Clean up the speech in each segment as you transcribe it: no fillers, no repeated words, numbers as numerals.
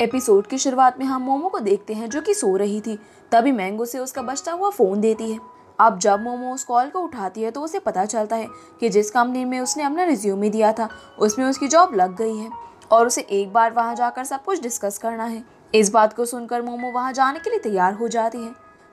Episode की शुरुआत में हम मोमो को देखते हैं जो कि सो रही थी। तभी मैंगो से उसका बचता हुआ फ़ोन देती है। अब जब मोमो उस कॉल को उठाती है तो उसे पता चलता है कि जिस कंपनी में उसने अपना रिज्यूमे दिया था उसमें उसकी जॉब लग गई है और उसे एक बार वहां जाकर सब कुछ डिस्कस करना है। इस बात को सुनकर मोमो वहां जाने के लिए तैयार हो जाती है।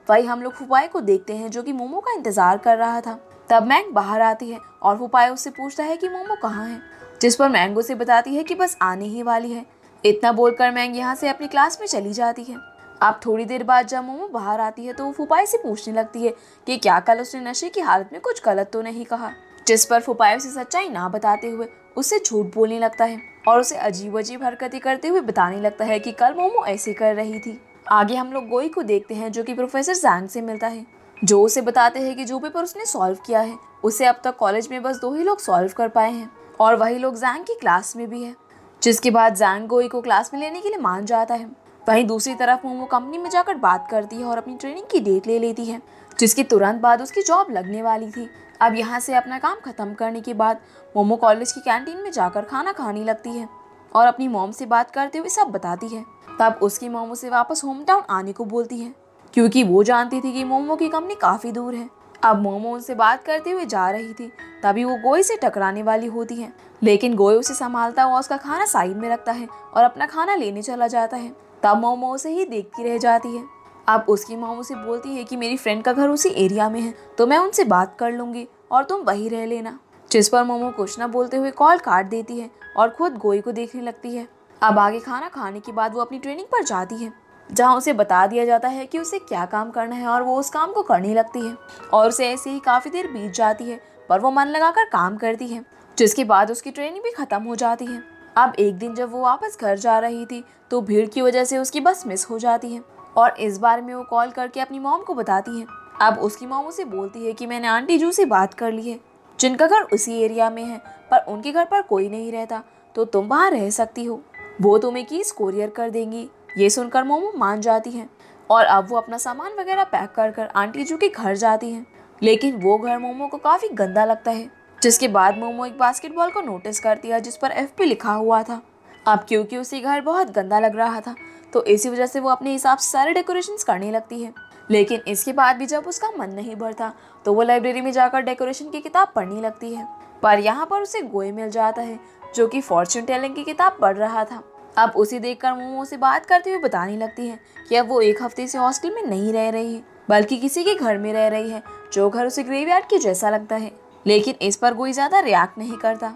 वही हम लोग फुपाई को देखते हैं जो कि मोमो का इंतजार कर रहा था। तब मैंग बाहर आती है और फुपाई उससे पूछता है कि मोमो कहाँ है, जिस पर मैंगो से बताती है कि बस आने ही वाली है। इतना बोलकर मैंग यहाँ से अपनी क्लास में चली जाती है। अब थोड़ी देर बाद जब मोमो बाहर आती है तो वो फुपाई से पूछने लगती है कि क्या कल उसने नशे की हालत में कुछ गलत तो नहीं कहा, जिस पर फुपाई उसे सच्चाई ना बताते हुए उससे झूठ बोलने लगता है और उसे अजीब अजीब हरकतें करते हुए बताने लगता है कि कल मोमो ऐसे कर रही थी। आगे हम लोग गोई को देखते हैं जो कि प्रोफेसर जैंग से मिलता है, जो उसे बताते हैं कि जो पेपर उसने सॉल्व किया है उसे अब तक कॉलेज में बस 2 ही लोग सॉल्व कर पाए हैं और वही लोग जैंग की क्लास में भी है। जिसके बाद जैंग गोई को क्लास में लेने के लिए मान जाता है। वहीं दूसरी तरफ मोमो कंपनी में जाकर बात करती है और अपनी ट्रेनिंग की डेट ले लेती है, जिसके तुरंत बाद उसकी जॉब लगने वाली थी। अब यहाँ से अपना काम खत्म करने के बाद मोमो कॉलेज की कैंटीन में जाकर खाना खाने लगती है और अपनी मॉम से बात करते हुए सब बताती है। तब उसकी मॉम उसे वापस होम टाउन आने को बोलती है क्योंकि वो जानती थी कि मोमो की कंपनी काफ़ी दूर है। अब मोमो उनसे बात करते हुए जा रही थी, तभी वो गोई से टकराने वाली होती है, लेकिन गोई उसे संभालता हुआ उसका खाना साइड में रखता है और अपना खाना लेने चला जाता है। तब मोमो उसे ही देखती रह जाती है। अब उसकी मॉम उसे बोलती है कि मेरी फ्रेंड का घर उसी एरिया में है तो मैं उनसे बात कर लूँगी और तुम वहीं रह लेना, जिस पर मोमो कुछ न बोलते हुए कॉल काट देती है और खुद गोई को देखने लगती है। अब आगे खाना खाने के बाद वो अपनी ट्रेनिंग पर जाती है, जहाँ उसे बता दिया जाता है कि उसे क्या काम करना है और वो उस काम को करने लगती है और उसे ऐसे ही काफ़ी देर बीत जाती है पर वो मन लगाकर काम करती है, जिसके बाद उसकी ट्रेनिंग भी खत्म हो जाती है। अब एक दिन जब वो वापस घर जा रही थी तो भीड़ की वजह से उसकी बस मिस हो जाती है और इस बार में वो कॉल करके अपनी मॉम को बताती है। अब उसकी मॉम उसे बोलती है कि मैंने आंटी जू से बात कर ली है, जिनका घर उसी एरिया में है पर उनके घर पर कोई नहीं रहता तो तुम वहाँ रह सकती हो, वो तुम्हें कीज कोरियर कर देंगी। ये सुनकर मोमो मान जाती है और अब वो अपना सामान वगैरह पैक कर कर आंटी जू के घर जाती है, लेकिन वो घर मोमो को काफ़ी गंदा लगता है। जिसके बाद मोमो एक बास्केटबॉल को नोटिस करती है जिस पर FP लिखा हुआ था। अब क्योंकि उसे घर बहुत गंदा लग रहा था तो इसी वजह से वो अपने हिसाब से सारे डेकोरेशंस करने लगती है, लेकिन इसके बाद भी जब उसका मन नहीं भरता तो वो लाइब्रेरी में जाकर डेकोरेशन की किताब पढ़ने लगती है। पर यहाँ पर उसे गोई मिल जाता है जो कि फॉर्च्यून टेलिंग की किताब पढ़ रहा था। अब उसे देखकर मोमो से बात करते हुए बताने लगती है कि अब वो 1 हफ्ते से हॉस्टल में नहीं रह रही है बल्कि किसी के घर में रह रही है, जो घर उसे ग्रेवयार्ड के जैसा लगता है, लेकिन इस पर गोई ज़्यादा रिएक्ट नहीं करता।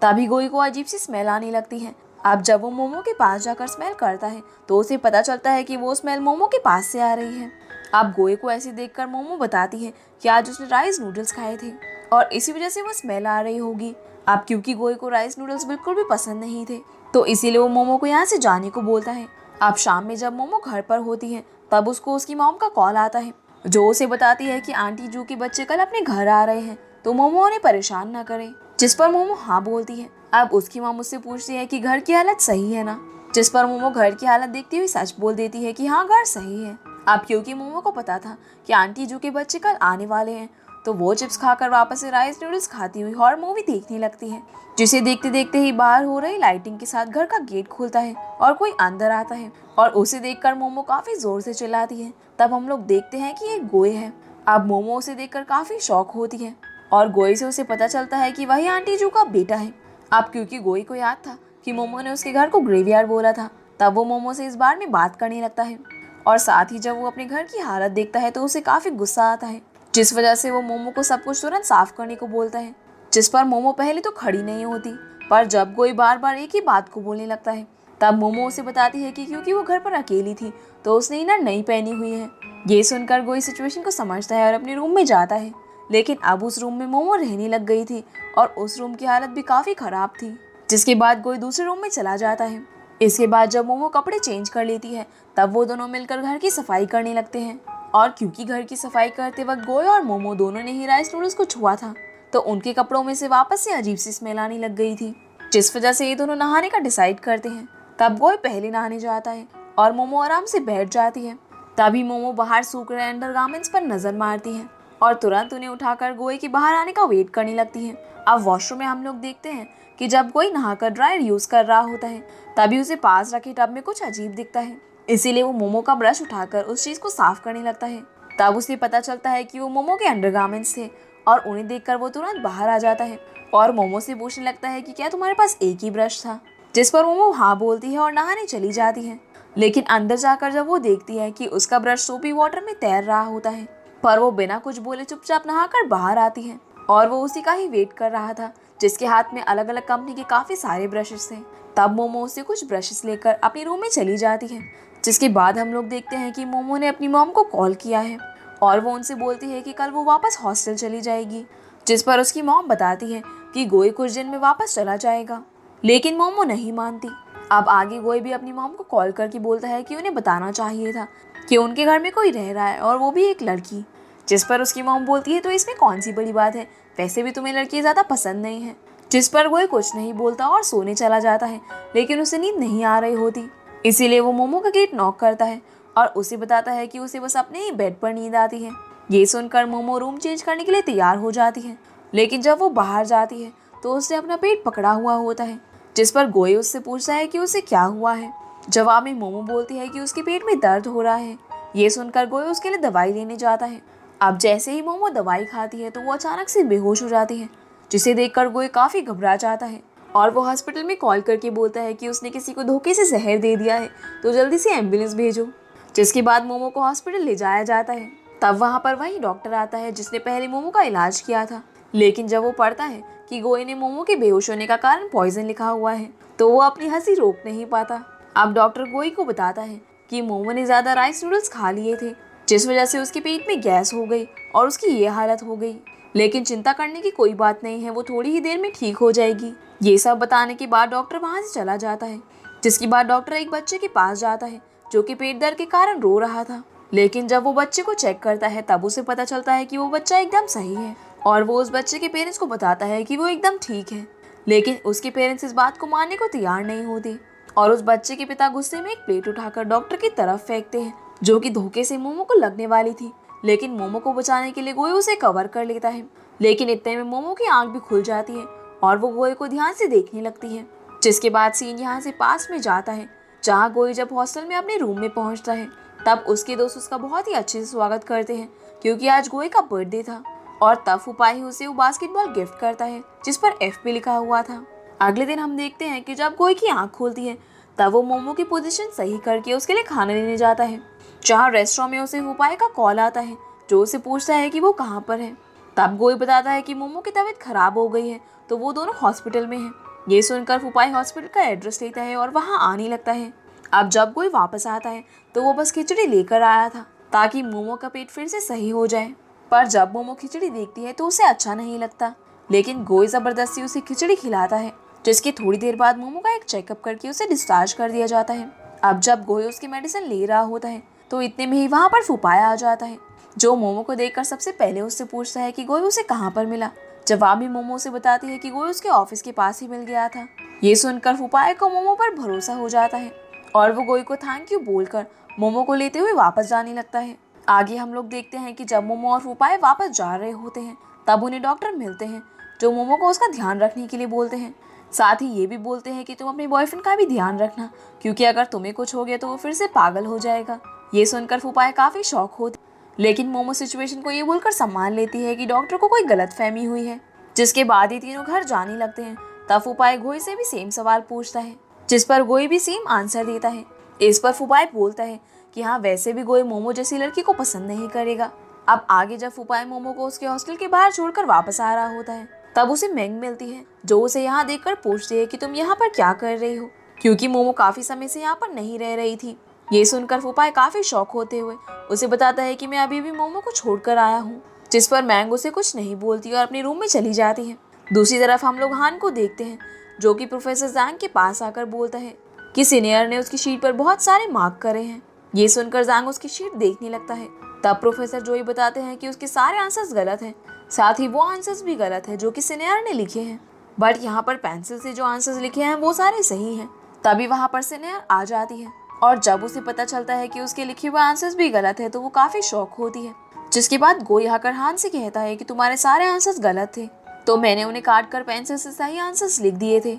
तभी गोई को अजीब सी स्मेल आने लगती है। अब जब वो मोमो के पास जाकर स्मेल करता है तो उसे पता चलता है कि वो स्मेल मोमो के पास से आ रही है। अब गोई को ऐसे देखकर मोमो बताती है कि आज उसने राइस नूडल्स खाए थे और इसी वजह से वो स्मेल आ रही होगी। अब क्योंकि गोई को राइस नूडल्स बिल्कुल भी पसंद नहीं थे तो इसीलिए वो मोमो को यहाँ से जाने को बोलता है। अब शाम में जब मोमो घर पर होती है तब उसको उसकी मॉम का कॉल आता है, जो उसे बताती है कि आंटी जू के बच्चे कल अपने घर आ रहे हैं तो मोमो उन्हें परेशान ना करे, जिस पर मोमो हाँ बोलती है। अब उसकी मॉम उससे पूछती है कि घर की हालत सही है ना, जिस पर मोमो घर की हालत देखती हुई सच बोल देती है कि हाँ घर सही है। अब क्योंकि मोमो को पता था कि आंटी जू के बच्चे कल आने वाले हैं तो वो चिप्स खाकर वापस से राइस नूडल्स खाती हुई हॉरर मूवी देखने लगती है, जिसे देखते देखते ही बाहर हो रही लाइटिंग के साथ घर का गेट खुलता है और कोई अंदर आता है और उसे देखकर मोमो काफी जोर से चिल्लाती है। तब हम लोग देखते हैं कि ये गोई है। अब मोमो उसे देखकर काफी शॉक होती है और गोई से उसे पता चलता है कि वही आंटी जू का बेटा है। अब क्योंकि गोई को याद था कि मोमो ने उसके घर को ग्रेवयार्ड बोला था, तब वो मोमो से इस बार में बात करने लगता है और साथ ही जब वो अपने घर की हालत देखता है तो उसे काफी गुस्सा आता है, जिस वजह से वो मोमो को सब कुछ तुरंत साफ करने को बोलता है, जिस पर मोमो पहले तो खड़ी नहीं होती पर जब कोई बार बार एक ही बात को बोलने लगता है तब मोमो उसे बताती है कि क्योंकि वो घर पर अकेली थी तो उसने इनर नहीं पहनी हुई है। ये सुनकर गोई सिचुएशन को समझता है और अपने रूम में जाता है, लेकिन अब उस रूम में मोमो रहने लग गई थी और उस रूम की हालत भी काफ़ी ख़राब थी, जिसके बाद गोई दूसरे रूम में चला जाता है। इसके बाद जब मोमो कपड़े चेंज कर लेती है तब वो दोनों मिलकर घर की सफाई करने लगते हैं और क्योंकि घर की सफाई करते वक्त गोई और मोमो दोनों ने ही राइस नूडल्स को छुआ था तो उनके कपड़ों में से वापस से अजीब सी स्मेल आने लग गई थी, जिस वजह से ये दोनों नहाने का डिसाइड करते हैं। तब गोई पहले नहाने जाता है और मोमो आराम से बैठ जाती है। तभी मोमो बाहर सूख रहे अंडरगारमेंट्स पर नजर मारती है और तुरंत उन्हें उठाकर गोई के बाहर आने का वेट करने लगती है। अब वॉशरूम में हम लोग देखते हैं कि जब कोई नहाकर ड्रायर यूज कर रहा होता है तभी उसे पास रखे टब में कुछ अजीब दिखता है। इसीलिए वो मोमो का ब्रश उठाकर उस चीज को साफ करने लगता है। तब उसे पता चलता है कि वो मोमो के अंडरगारमेंट्स थे और उन्हें देखकर वो तुरंत बाहर आ जाता है और मोमो से पूछने लगता है कि क्या तुम्हारे पास एक ही ब्रश था, जिस पर मोमो हाँ बोलती है और नहाने चली जाती है। लेकिन अंदर जाकर जब वो देखती है कि उसका ब्रश सोपी वाटर में तैर रहा होता है, पर वो बिना कुछ बोले चुपचाप नहाकर बाहर आती है और वो उसी का ही वेट कर रहा था जिसके हाथ में अलग अलग कंपनी के काफी सारे ब्रशेस थे। तब मोमो उसे कुछ ब्रशेस लेकर अपनी रूम में चली जाती है, जिसके बाद हम लोग देखते हैं कि मोमो ने अपनी मॉम को कॉल किया है और वो उनसे बोलती है कि कल वो वापस हॉस्टल चली जाएगी, जिस पर उसकी मॉम बताती है कि गोई कुछ दिन में वापस चला जाएगा। लेकिन मोमो नहीं मानती। अब आगे गोई भी अपनी मॉम को कॉल करके बोलता है कि उन्हें बताना चाहिए था कि उनके घर में कोई रह रहा है और वो भी एक लड़की, जिस पर उसकी मॉम बोलती है तो इसमें कौन सी बड़ी बात है, वैसे भी तुम्हें लड़की ज़्यादा पसंद नहीं है। जिस पर गोई कुछ नहीं बोलता और सोने चला जाता है, लेकिन उसे नींद नहीं आ रही होती, इसीलिए वो मोमो का गेट नॉक करता है और उसे बताता है कि उसे बस अपने ही बेड पर नींद आती है। ये सुनकर मोमो रूम चेंज करने के लिए तैयार हो जाती है, लेकिन जब वो बाहर जाती है तो उसने अपना पेट पकड़ा हुआ होता है, जिस पर गोई उससे पूछता है कि उसे क्या हुआ है। जवाब में मोमो बोलती है कि उसके पेट में दर्द हो रहा है। ये सुनकर गोई उसके लिए दवाई लेने जाता है। अब जैसे ही मोमो दवाई खाती है तो वो अचानक से बेहोश हो जाती है, जिसे देखकर गोई काफी घबरा जाता है और वो हॉस्पिटल में कॉल करके बोलता है कि उसने किसी को धोखे से जहर दे दिया है, तो जल्दी से एम्बुलेंस भेजो। जिसके बाद मोमो को हॉस्पिटल ले जाया जाता है। तब वहाँ पर वही डॉक्टर आता है जिसने पहले मोमो का इलाज किया था। लेकिन जब वो पढ़ता है कि गोई ने मोमो के बेहोश होने का कारण पॉइजन लिखा हुआ है तो वो अपनी हंसी रोक नहीं पाता। अब डॉक्टर गोई को बताता है कि मोमो ने ज्यादा राइस नूडल्स खा लिए थे, जिस वजह से उसके पेट में गैस हो गई और उसकी ये हालत हो गई। लेकिन चिंता करने की कोई बात नहीं है, वो थोड़ी ही देर में ठीक हो जाएगी। ये सब बताने के बाद डॉक्टर वहाँ से चला जाता है, जिसके बाद डॉक्टर एक बच्चे के पास जाता है जो कि पेट दर्द के कारण रो रहा था। लेकिन जब वो बच्चे को चेक करता है तब उसे पता चलता है कि वो बच्चा एकदम सही है और वो उस बच्चे के पेरेंट्स को बताता है कि वो एकदम ठीक है। लेकिन उसके पेरेंट्स इस बात को मानने को तैयार नहीं होते और उस बच्चे के पिता गुस्से में एक प्लेट उठाकर डॉक्टर की तरफ फेंकते हैं, जो कि धोखे से मोमो को लगने वाली थी। लेकिन मोमो को बचाने के लिए गोई उसे कवर कर लेता है। लेकिन इतने में मोमो की आंख भी खुल जाती है और वो गोई को ध्यान से देखने लगती है। जिसके बाद सीन यहाँ से पास में जाता है, जहाँ गोई जब हॉस्टल में अपने रूम में पहुँचता है तब उसके दोस्त उसका बहुत ही अच्छे से स्वागत करते हैं, क्योंकि आज गोई का बर्थडे था। और तब फुपाई उसे वो बास्केटबॉल गिफ्ट करता है जिस पर एफ पे लिखा हुआ था। अगले दिन हम देखते हैं कि जब गोई की आंख खुलती है तब वो मोमो की पोजीशन सही करके उसके लिए खाना लेने जाता है, जहाँ रेस्टोरेंट में उसे फुपाई का कॉल आता है जो उसे पूछता है कि वो कहाँ पर है। तब गोई बताता है कि मोमो की तबीयत खराब हो गई है तो वो दोनों हॉस्पिटल में हैं। ये सुनकर फुपाई हॉस्पिटल का एड्रेस लेता है और वहाँ आने लगता है। अब जब गोई वापस आता है तो वो बस खिचड़ी लेकर आया था ताकि मोमो का पेट फिर से सही हो जाए, पर जब मोमो खिचड़ी देखती है तो उसे अच्छा नहीं लगता। लेकिन गोई जबरदस्ती उसे खिचड़ी खिलाता है, जिसकी थोड़ी देर बाद मोमो का एक चेकअप करके उसे डिस्चार्ज कर दिया जाता है। अब जब गोई उसकी मेडिसिन ले रहा होता है तो इतने में ही वहाँ पर फुपाया आ जाता है, जो मोमो को देखकर सबसे पहले उससे पूछता है कि गोई उसे कहाँ पर मिला। जवाब में मोमो से बताती है कि गोई उसके ऑफिस के पास ही मिल गया था। ये सुनकर फुपाया को मोमो पर भरोसा हो जाता है और वो गोई को थैंक यू बोलकर मोमो को लेते हुए वापस जाने लगता है। आगे हम लोग देखते हैं कि जब मोमो और फुपाया वापस जा रहे होते हैं तब उन्हें डॉक्टर मिलते हैं, जो मोमो को उसका ध्यान रखने के लिए बोलते हैं। साथ ही ये भी बोलते हैं कि तुम अपने बॉयफ्रेंड का भी ध्यान रखना, क्योंकि अगर तुम्हें कुछ हो गया तो वो फिर से पागल हो जाएगा। ये सुनकर फुपाया काफी शौक होती, लेकिन मोमो सिचुएशन को ये बोलकर संभाल लेती है कि डॉक्टर को कोई गलतफहमी हुई है। जिसके बाद ही तीनों घर जाने लगते हैं। तब फुपाया गोई से भी सेम सवाल पूछता है, जिस पर गोई भी सेम आंसर देता है। इस पर फुपाया बोलता है कि हाँ, वैसे भी गोई मोमो जैसी लड़की को पसंद नहीं करेगा। अब आगे जब फुपाया मोमो को उसके हॉस्टल के बाहर छोड़कर वापस आ रहा होता है तब उसे मैंग मिलती है, जो उसे यहाँ देखकर पूछती है कि तुम यहाँ पर क्या कर रही हो, क्योंकि मोमो काफी समय से यहाँ पर नहीं रह रही थी। ये सुनकर फुपाया काफी शौक होते हुए उसे बताता है कि मैं अभी भी मोमो को छोड़कर आया हूँ, जिस पर मैंग उसे कुछ नहीं बोलती और अपने रूम में चली जाती है। दूसरी तरफ हम लोग हान को देखते हैं, जो कि प्रोफेसर जैंग के पास आकर बोलता है कि सीनियर ने उसकी शीट पर बहुत सारे मार्क करे हैं। ये सुनकर जैंग उसकी शीट देखने लगता है। तब प्रोफेसर जोई बताते हैं कि उसके सारे आंसर्स गलत हैं, साथ ही वो आंसर्स भी गलत है जो कि सीनियर ने लिखे हैं, बट यहाँ पर पेंसिल से जो आंसर्स लिखे हैं वो सारे सही हैं। तभी वहाँ पर सीनियर आ जाती है और जब उसे पता चलता है कि उसके लिखे हुए आंसर्स भी गलत है तो वो काफी शॉक होती है। जिसके बाद गोई आकर हान से कहता है कि तुम्हारे सारे आंसर्स गलत थे। तो मैंने उन्हें काट कर पेंसिल से सही आंसर्स लिख दिए थे।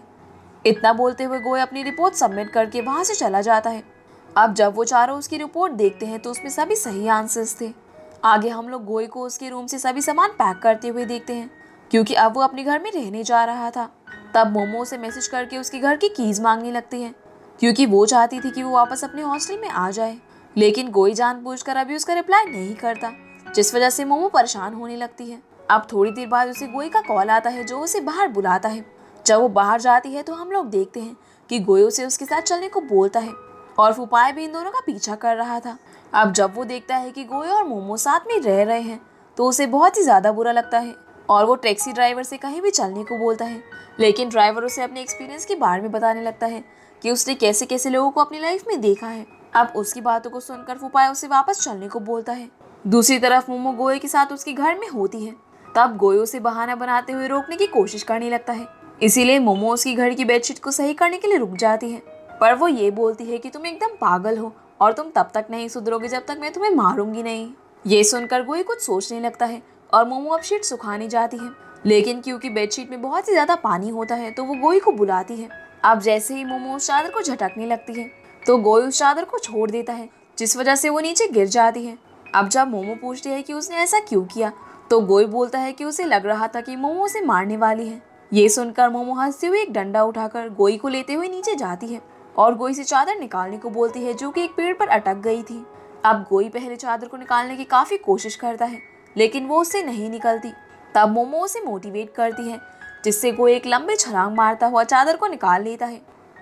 इतना बोलते हुए गोई अपनी रिपोर्ट सबमिट करके वहाँ से चला जाता है। अब जब वो चारों उसकी रिपोर्ट देखते हैं तो उसमें सभी सही आंसर्स थे। आगे हम लोग गोई को उसके रूम से सभी सामान पैक करते हुए देखते हैं, क्योंकि अब वो अपने घर में रहने जा रहा था। तब मोमो उसे मैसेज करके उसके घर की कीज मांगने लगती है, क्योंकि वो चाहती थी कि वो वापस अपने हॉस्टल में आ जाए। लेकिन गोई जानबूझकर अभी उसका रिप्लाई नहीं करता, जिस वजह से मोमो परेशान होने लगती है। अब थोड़ी देर बाद उसे गोई का कॉल आता है जो उसे बाहर बुलाता है। जब वो बाहर जाती है तो हम लोग देखते हैं कि गोई उसे उसके साथ चलने को बोलता है और फुपाय भी इन दोनों का पीछा कर रहा था। अब जब वो देखता है कि गोई और मोमो साथ में रह रहे हैं तो उसे बहुत ही ज़्यादा बुरा लगता है और वो टैक्सी ड्राइवर से कहीं भी चलने को बोलता है। लेकिन ड्राइवर उसे अपने एक्सपीरियंस के बारे में बताने लगता है कि उसने कैसे कैसे लोगों को अपनी लाइफ में देखा है। अब उसकी बातों को सुनकर फुपाय उसे वापस चलने को बोलता है। दूसरी तरफ मोमो गोई के साथ उसके घर में होती है। तब गोई उसे बहाना बनाते हुए रोकने की कोशिश करने लगता है, इसीलिए मोमो उसकी घर की बेडशीट को सही करने के लिए रुक जाती है। पर वो ये बोलती है कि तुम एकदम पागल हो और तुम तब तक नहीं सुधरोगे जब तक मैं तुम्हें मारूंगी नहीं। ये सुनकर गोई कुछ सोचने लगता है और मोमो अब शीट सुखाने जाती है, लेकिन क्योंकि बेडशीट में बहुत ही ज्यादा पानी होता है तो वो गोई को बुलाती है। अब जैसे ही मोमो उस चादर को झटकने लगती है तो गोई उस चादर को छोड़ देता है, जिस वजह से वो नीचे गिर जाती है। अब जब मोमो पूछती है कि उसने ऐसा क्यों किया तो गोई बोलता है कि उसे लग रहा था कि मोमो उसे मारने वाली है। ये सुनकर मोमो हंसते हुए एक डंडा उठाकर गोई को लेते हुए नीचे जाती है और गोई से चादर निकालने को बोलती है जो कि एक पेड़ पर अटक गई थी। अब गोई पहले चादर को निकालने की काफी कोशिश करता है, लेकिन वो उससे नहीं निकलती। तब मोमो उसे मोटिवेट करती है, जिससे गोई एक लंबे छलांग मारता हुआ चादर को निकाल लेता है,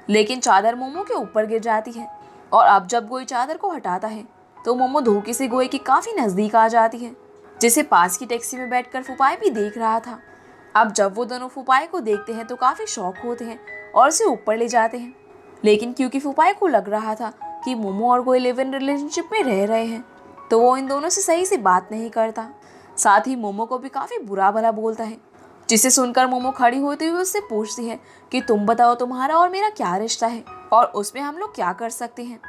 लेकिन चादर मोमो के ऊपर गिर जाती है। और अब जब गोई चादर को हटाता है तो मोमो धोखे से गोई के काफी नजदीक आ जाती है, जिसे पास की टैक्सी में बैठकर फुपाय भी देख रहा था। अब जब वो दोनों फुपाय को देखते हैं तो काफी शौक होते हैं और उसे ऊपर ले जाते हैं, लेकिन क्योंकि फुपाय को लग रहा था कि मोमो और गोई लिव इन रिलेशनशिप में रह रहे हैं तो वो इन दोनों से सही से बात नहीं करता। साथ ही मोमो को भी काफी बुरा भला बोलता है, जिसे सुनकर मोमो खड़ी होते हुए उससे पूछती है कि तुम बताओ तुम्हारा और मेरा क्या रिश्ता है और उसमें हम लोग क्या कर सकते हैं।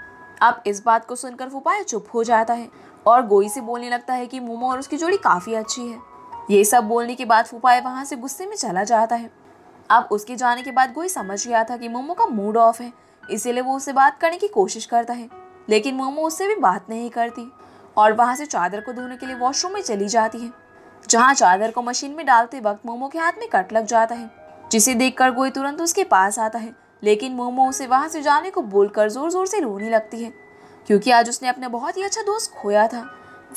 अब इस बात को सुनकर फुपाय चुप हो जाता है और गोई से बोलने लगता है कि मोमो और उसकी जोड़ी काफी अच्छी है। ये सब बोलने के बाद फुपाय वहां से गुस्से में चला जाता है। अब उसके जाने के बाद गोई समझ गया था कि मोमो का मूड ऑफ है, इसीलिए वो उससे बात करने की कोशिश करता है, लेकिन मोमो उससे भी बात नहीं करती और वहां से चादर को धोने के लिए वॉशरूम में चली जाती है, जहां चादर को मशीन में डालते वक्त मोमो के हाथ में कट लग जाता है, जिसे देखकर गोई तुरंत उसके पास आता है। लेकिन मोमो उसे वहां से जाने को बोलकर जोर जोर से रोने लगती है, क्योंकि आज उसने अपना बहुत ही अच्छा दोस्त खोया था।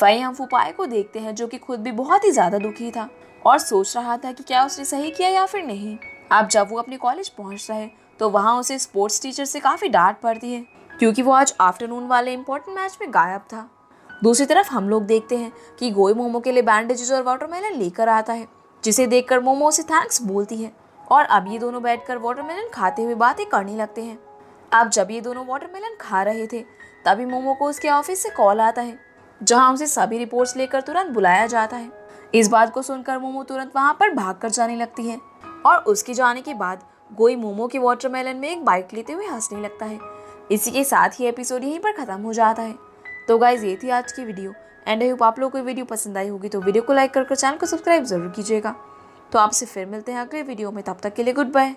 वहीं हम फुपाय को देखते हैं जो कि खुद भी बहुत ही ज्यादा दुखी था और सोच रहा था कि क्या उसने सही किया या फिर नहीं। अब जब वो अपने कॉलेज पहुंचता है तो वहां उसे स्पोर्ट्स टीचर से काफी डांट पड़ती है, क्योंकि वो आज आफ्टरनून वाले इंपॉर्टेंट मैच में गायब था। दूसरी तरफ हम लोग देखते हैं कि गोई मोमो के लिए बैंडेजेस और वाटरमेलन लेकर आता है, जिसे देखकर मोमो उसे थैंक्स बोलती है और अब ये दोनों बैठकर वाटरमेलन खाते हुए बातें करने लगते हैं। अब जब ये दोनों वाटरमेलन खा रहे थे तभी मोमो को उसके ऑफिस से कॉल आता है, जहां उसे सभी रिपोर्ट्स लेकर तुरंत बुलाया जाता है। इस बात को सुनकर मोमो तुरंत वहां पर भागकर जाने लगती है और उसके जाने के बाद गोई मोमो के वाटरमेलन में एक बाइट लेते हुए हंसने लगता है। इसी के साथ ही एपिसोड यहीं पर खत्म हो जाता है। तो गाइज ये थी आज की वीडियो एंड आई होप आप लोगों को वीडियो पसंद आई होगी, तो वीडियो को लाइक कर चैनल को सब्सक्राइब जरूर कीजिएगा। तो आपसे फिर मिलते हैं अगले वीडियो में, तब तक के लिए गुड बाय।